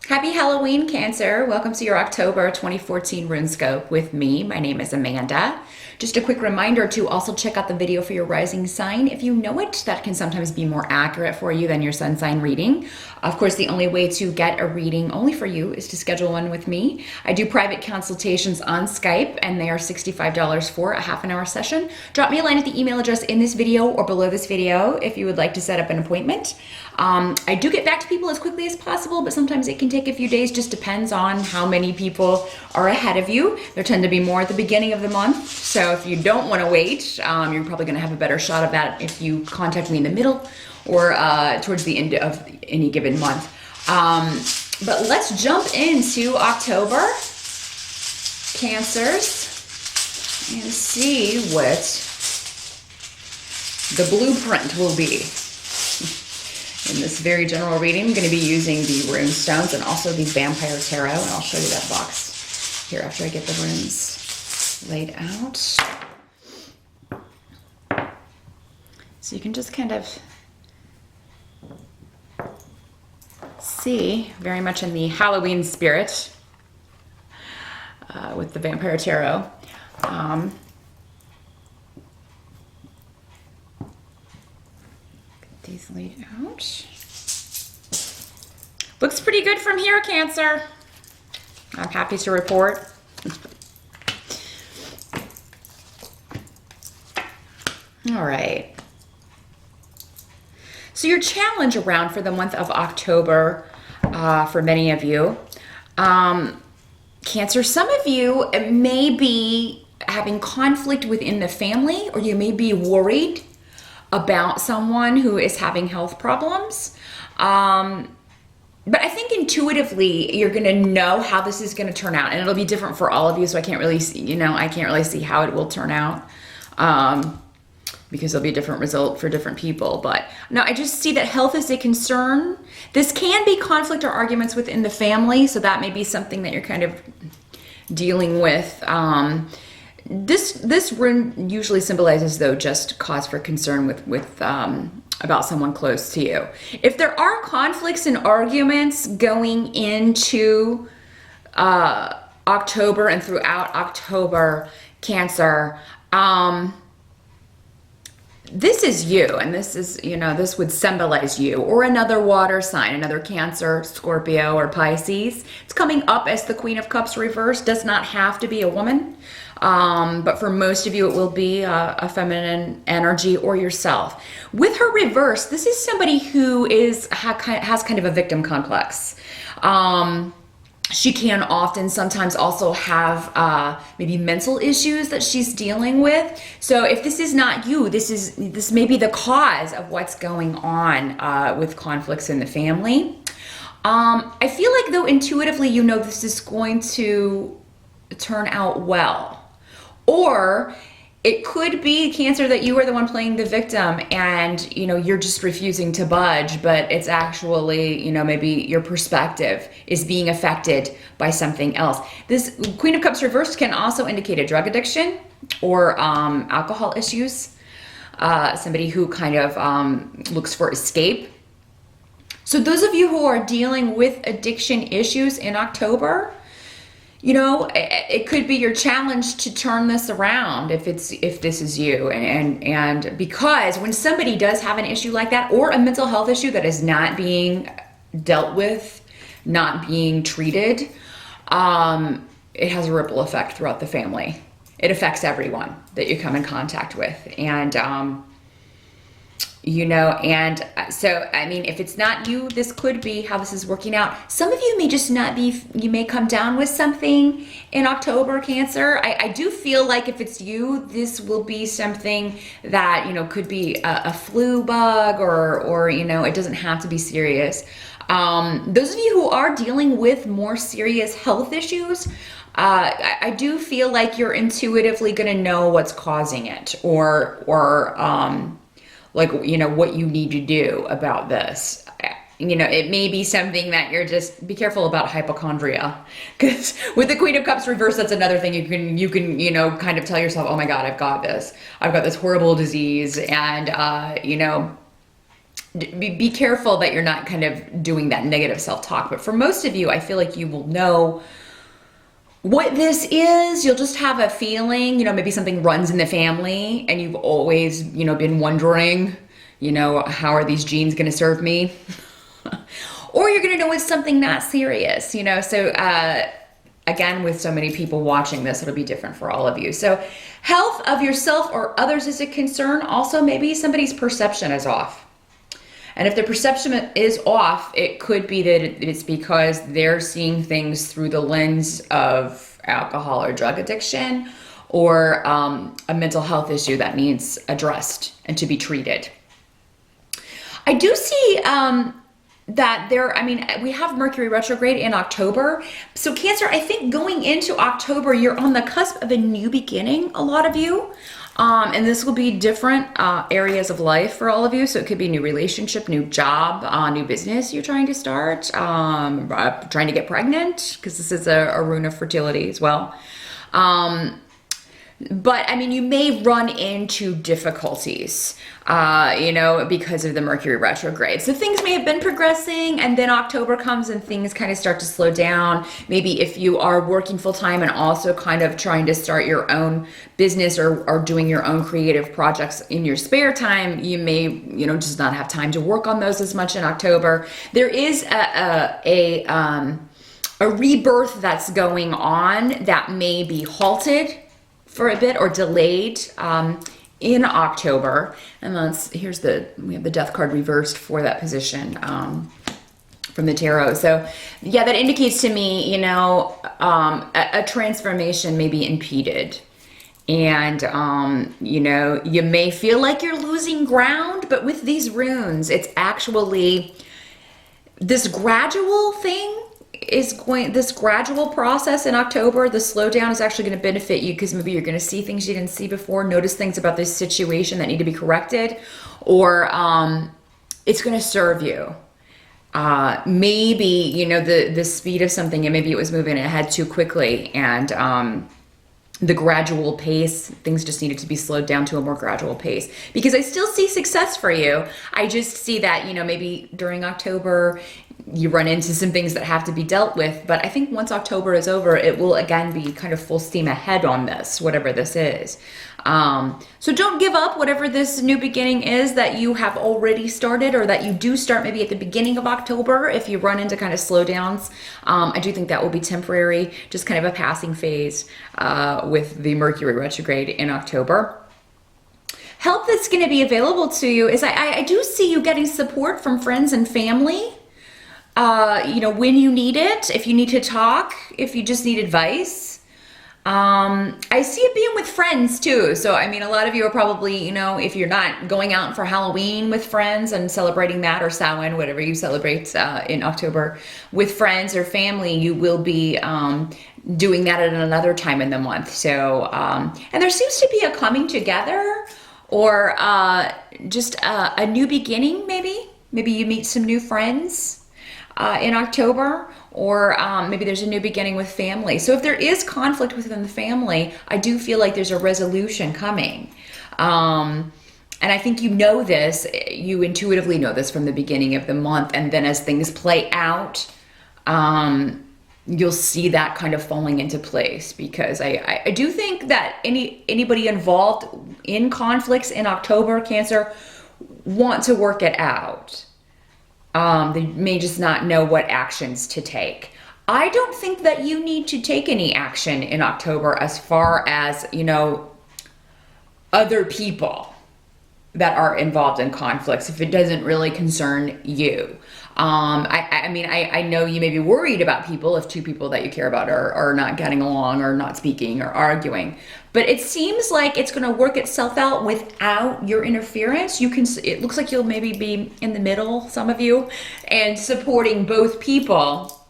Happy Halloween, Cancer. Welcome to your October 2014 Runescope with me. My name is Amanda. Just a quick reminder to also check out the video for your rising sign. If you know it, that can sometimes be more accurate for you than your sun sign reading. Of course, the only way to get a reading only for you is to schedule one with me. I do private consultations on Skype, and they are $65 for a half an hour session. Drop me a line at the email address in this video or below this video if you would like to set up an appointment. I do get back to people as quickly as possible, but sometimes it can take a few days. Just depends on how many people are ahead of you. There tend to be more at the beginning of the month. So if you don't want to wait, you're probably going to have a better shot of that if you contact me in the middle or towards the end of any given month. But let's jump into October, Cancers, and see what the blueprint will be. In this very general reading, I'm going to be using the rune stones and also the vampire tarot, and I'll show you that box here after I get the runes laid out. So you can just kind of see very much in the Halloween spirit with the vampire tarot. These laid out. Looks pretty good from here, Cancer. I'm happy to report. All right. So your challenge around for the month of October, for many of you, Cancer, some of you may be having conflict within the family, or you may be worried about someone who is having health problems. But I think intuitively you're going to know how this is going to turn out, and it'll be different for all of you. So I can't really see, I can't really see how it will turn out, because there'll be a different result for different people. But no, I just see that health is a concern. This can be conflict or arguments within the family. So that may be something that you're kind of dealing with. This rune usually symbolizes, though, just cause for concern with about someone close to you. If there are conflicts and arguments going into October and throughout October, Cancer, this is you, and this is, this would symbolize you or another water sign, another Cancer, Scorpio, or Pisces. It's coming up as the Queen of Cups reversed. Does not have to be a woman. But for most of you, it will be a feminine energy or yourself. With her reverse, this is somebody who has kind of a victim complex. She can often sometimes also have maybe mental issues that she's dealing with. So if this is not you, this may be the cause of what's going on with conflicts in the family. I feel like, though, intuitively, this is going to turn out well. Or it could be, Cancer, that you are the one playing the victim and, you're just refusing to budge, but it's actually, maybe your perspective is being affected by something else. This Queen of Cups reversed can also indicate a drug addiction or alcohol issues. Somebody who kind of looks for escape. So those of you who are dealing with addiction issues in October, it could be your challenge to turn this around if this is you. And because when somebody does have an issue like that, or a mental health issue that is not being dealt with, not being treated, it has a ripple effect throughout the family. It affects everyone that you come in contact with. And, so, if it's not you, this could be how this is working out. Some of you may just not be, you may come down with something in October, Cancer. I do feel like if it's you, this will be something that, could be a flu bug or it doesn't have to be serious. Those of you who are dealing with more serious health issues, I do feel like you're intuitively going to know what's causing it or what you need to do about this. It may be something that you're just, be careful about hypochondria, because with the Queen of Cups reversed, that's another thing you can kind of tell yourself, oh my God, I've got this horrible disease. And, be careful that you're not kind of doing that negative self-talk. But for most of you, I feel like you will know what this is. You'll just have a feeling, maybe something runs in the family and you've always, been wondering, how are these genes going to serve me? Or you're going to know it's something not serious, So again, with so many people watching this, it'll be different for all of you. So health of yourself or others is a concern. Also, maybe somebody's perception is off. And if the perception is off, it could be that it's because they're seeing things through the lens of alcohol or drug addiction, or a mental health issue that needs addressed and to be treated. I do see that we have Mercury retrograde in October. So Cancer, I think going into October, you're on the cusp of a new beginning, a lot of you. And this will be different areas of life for all of you. So it could be new relationship, new job, new business you're trying to start, trying to get pregnant, because this is a rune of fertility as well. But you may run into difficulties, because of the Mercury retrograde. So things may have been progressing, and then October comes and things kind of start to slow down. Maybe if you are working full time and also kind of trying to start your own business or doing your own creative projects in your spare time, you may, just not have time to work on those as much in October. There is a rebirth that's going on that may be halted for a bit or delayed in October. And we have the death card reversed for that position from the tarot. So yeah, that indicates to me, a transformation may be impeded. And, you may feel like you're losing ground, but with these runes, it's actually this gradual thing. This gradual process in October, the slowdown is actually going to benefit you, because maybe you're going to see things you didn't see before, notice things about this situation that need to be corrected, or it's going to serve you. Maybe, the speed of something, and maybe it was moving ahead too quickly, and the gradual pace, things just needed to be slowed down to a more gradual pace, because I still see success for you. I just see that, maybe during October, you run into some things that have to be dealt with. But I think once October is over, it will again be kind of full steam ahead on this, whatever this is. So don't give up, whatever this new beginning is that you have already started, or that you do start maybe at the beginning of October. If you run into kind of slowdowns, I do think that will be temporary, just kind of a passing phase with the Mercury retrograde in October. Help that's going to be available to you is I do see you getting support from friends and family. When you need it, if you need to talk, if you just need advice. I see it being with friends too. So, a lot of you are probably, if you're not going out for Halloween with friends and celebrating that, or Samhain, whatever you celebrate in October with friends or family, you will be doing that at another time in the month. So, and there seems to be a coming together, or just a new beginning, maybe. Maybe you meet some new friends in October, or maybe there's a new beginning with family. So if there is conflict within the family, I do feel like there's a resolution coming. And I think you intuitively know this from the beginning of the month. And then as things play out, you'll see that kind of falling into place, because I do think that anybody involved in conflicts in October, Cancer, want to work it out. They may just not know what actions to take. I don't think that you need to take any action in October as far as, other people that are involved in conflicts, if it doesn't really concern you. I know you may be worried about people if two people that you care about are not getting along, or not speaking, or arguing. But it seems like it's going to work itself out without your interference. It looks like you'll maybe be in the middle, some of you, and supporting both people,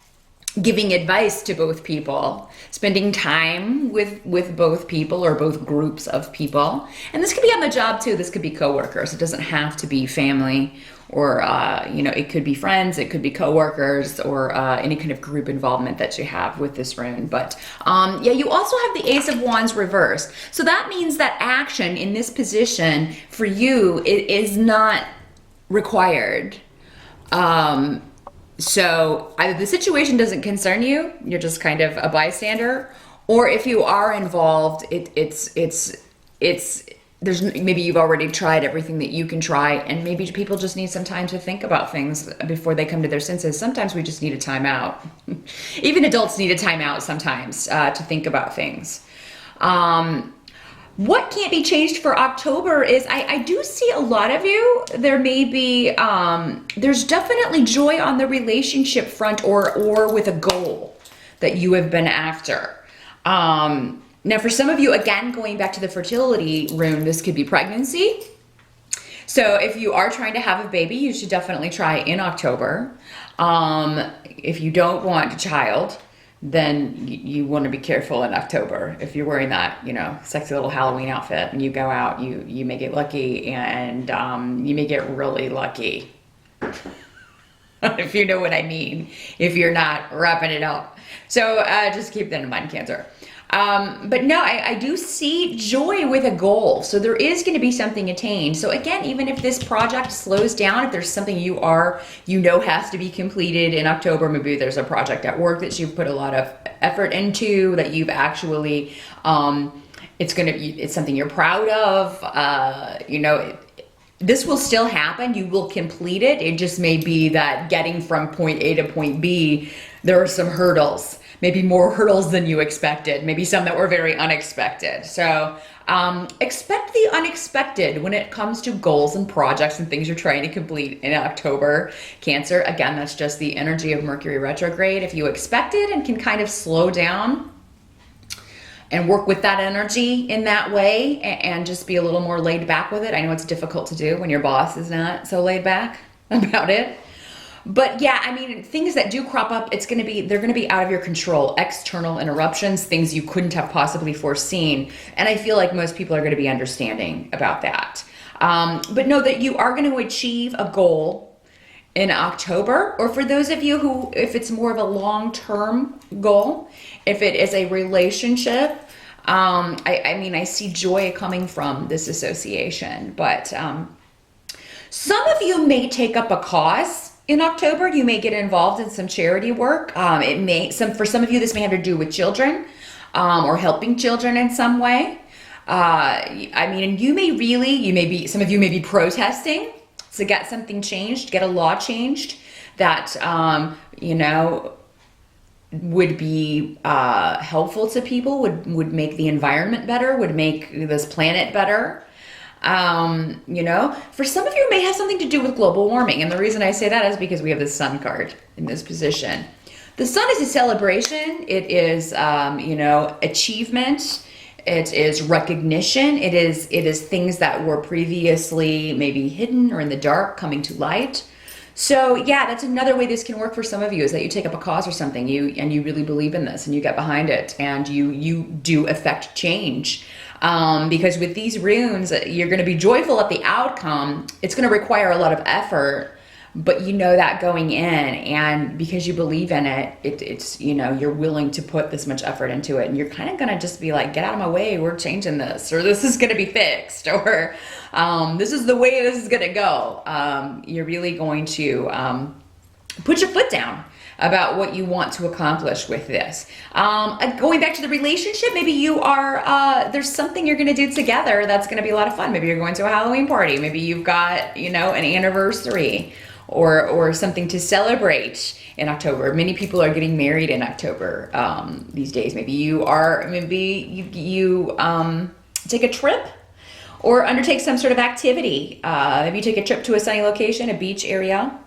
giving advice to both people, spending time with both people or both groups of people. And this could be on the job too. This could be coworkers. It doesn't have to be family, or it could be friends, it could be coworkers, or any kind of group involvement that you have with this rune. But you also have the Ace of Wands reversed. So that means that action in this position for you is not required. So either the situation doesn't concern you, you're just kind of a bystander, or if you are involved, it's there's maybe you've already tried everything that you can try, and maybe people just need some time to think about things before they come to their senses. Sometimes we just need a timeout. Even adults need a timeout sometimes to think about things. What can't be changed for October is I do see a lot of you. There may be, there's definitely joy on the relationship front or with a goal that you have been after. Now, for some of you, again, going back to the fertility rune, this could be pregnancy. So if you are trying to have a baby, you should definitely try in October. If you don't want a child, then you want to be careful in October. If you're wearing that, you know, sexy little Halloween outfit and you go out, you may get lucky, and you may get really lucky. If you know what I mean, if you're not wrapping it up. So just keep that in mind, Cancer. But no, I do see joy with a goal. So there is going to be something attained. So again, even if this project slows down, if there's something you know has to be completed in October, maybe there's a project at work that you've put a lot of effort into, that you've actually, it's something you're proud of, you know, this will still happen. You will complete it. It just may be that getting from point A to point B, there are some hurdles. Maybe more hurdles than you expected, maybe some that were very unexpected. So expect the unexpected when it comes to goals and projects and things you're trying to complete in October, Cancer. Again, that's just the energy of Mercury retrograde. If you expect it and can kind of slow down and work with that energy in that way and just be a little more laid back with it. I know it's difficult to do when your boss is not so laid back about it. But yeah, I mean, things that do crop up, they're gonna be out of your control. External interruptions, things you couldn't have possibly foreseen. And I feel like most people are gonna be understanding about that. But know that you are gonna achieve a goal in October, or for those of you who, if it's more of a long-term goal, if it is a relationship, I mean, I see joy coming from this association, but some of you may take up a cause in October. You may get involved in some charity work. For some of you, this may have to do with children or helping children in some way. I mean, and some of you may be protesting to get something changed, get a law changed that, you know, would be helpful to people, would make the environment better, would make this planet better. You know, for some of you, it may have something to do with global warming. And the reason I say that is because we have the sun card in this position. The sun is a celebration. It is, you know, achievement. It is recognition. It is things that were previously maybe hidden or in the dark coming to light. So yeah, that's another way this can work for some of you, is that you take up a cause or something, you really believe in this and you get behind it, and you do affect change. Because with these runes, you're going to be joyful at the outcome. It's going to require a lot of effort, but you know that going in, and because you believe in it, it's, you know, you're willing to put this much effort into it, and you're kind of going to just be like, get out of my way, we're changing this, or this is going to be fixed, or this is the way this is going to go. You're really going to put your foot down about what you want to accomplish with this. Going back to the relationship, maybe you are, there's something you're gonna do together that's gonna be a lot of fun. Maybe you're going to a Halloween party. Maybe you've got, you know, an anniversary or something to celebrate in October. Many people are getting married in October these days. Maybe you take a trip or undertake some sort of activity. Maybe you take a trip to a sunny location, a beach area.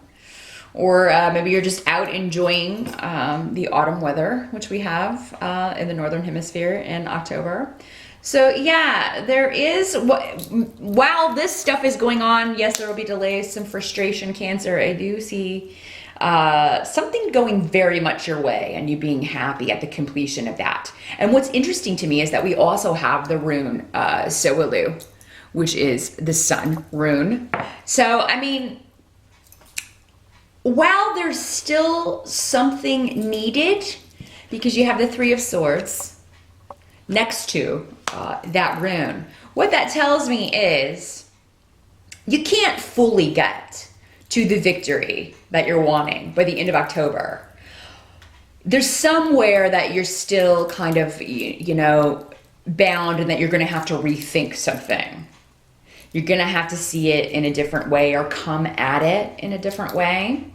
Or maybe you're just out enjoying the autumn weather, which we have in the Northern Hemisphere in October. So yeah, there is, while this stuff is going on, yes, there will be delays, some frustration, Cancer. I do see something going very much your way and you being happy at the completion of that. And what's interesting to me is that we also have the rune Soalu, which is the sun rune. So, I mean, while there's still something needed, because you have the Three of Swords next to that rune, what that tells me is you can't fully get to the victory that you're wanting by the end of October. There's somewhere that you're still kind of, you know, bound, and that you're going to have to rethink something. You're going to have to see it in a different way or come at it in a different way.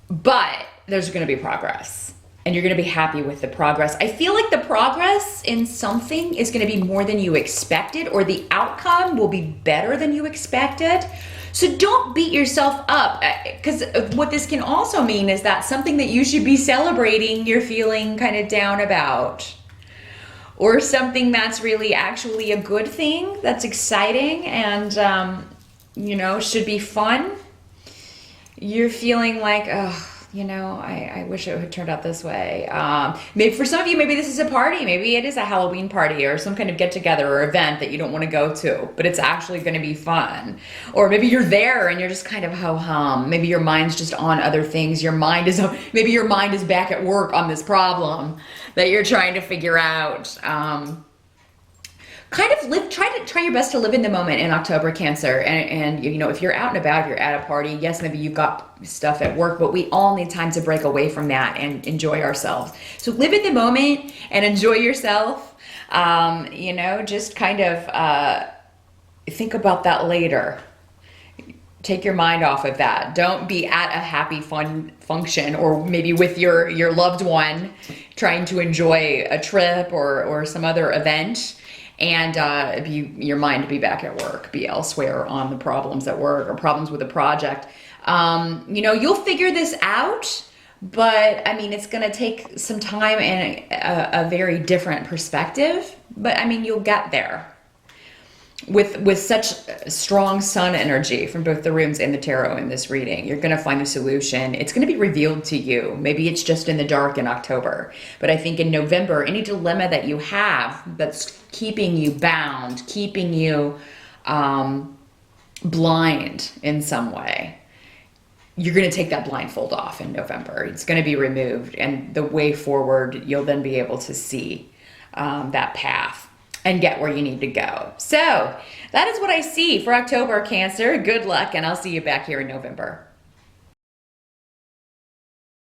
But there's going to be progress, and you're going to be happy with the progress. I feel like the progress in something is going to be more than you expected, or the outcome will be better than you expected. So don't beat yourself up, because what this can also mean is that something that you should be celebrating, you're feeling kind of down about, or something that's really actually a good thing, that's exciting and, you know, should be fun. You're feeling like, oh, you know, I wish it had turned out this way. Maybe for some of you, maybe this is a party. Maybe it is a Halloween party or some kind of get together or event that you don't want to go to, but it's actually going to be fun. Or maybe you're there and you're just kind of ho-hum. Maybe your mind's just on other things. Maybe your mind is back at work on this problem that you're trying to figure out. Kind of try your best to live in the moment in October, Cancer. And you know, if you're out and about, if you're at a party, yes, maybe you've got stuff at work, but we all need time to break away from that and enjoy ourselves. So live in the moment and enjoy yourself. You know, just kind of think about that later. Take your mind off of that. Don't be at a happy, fun function, or maybe with your loved one trying to enjoy a trip or some other event, and your mind be back at work, be elsewhere on the problems at work or problems with a project. You know, you'll figure this out, but I mean, it's going to take some time and a very different perspective, but I mean, you'll get there. With such strong sun energy from both the runes and the tarot in this reading, you're going to find the solution. It's going to be revealed to you. Maybe it's just in the dark in October, but I think in November, any dilemma that you have that's keeping you bound, keeping you blind in some way, you're going to take that blindfold off in November. It's going to be removed, and the way forward, you'll then be able to see that path and get where you need to go. So that is what I see for October, Cancer. Good luck, and I'll see you back here in November.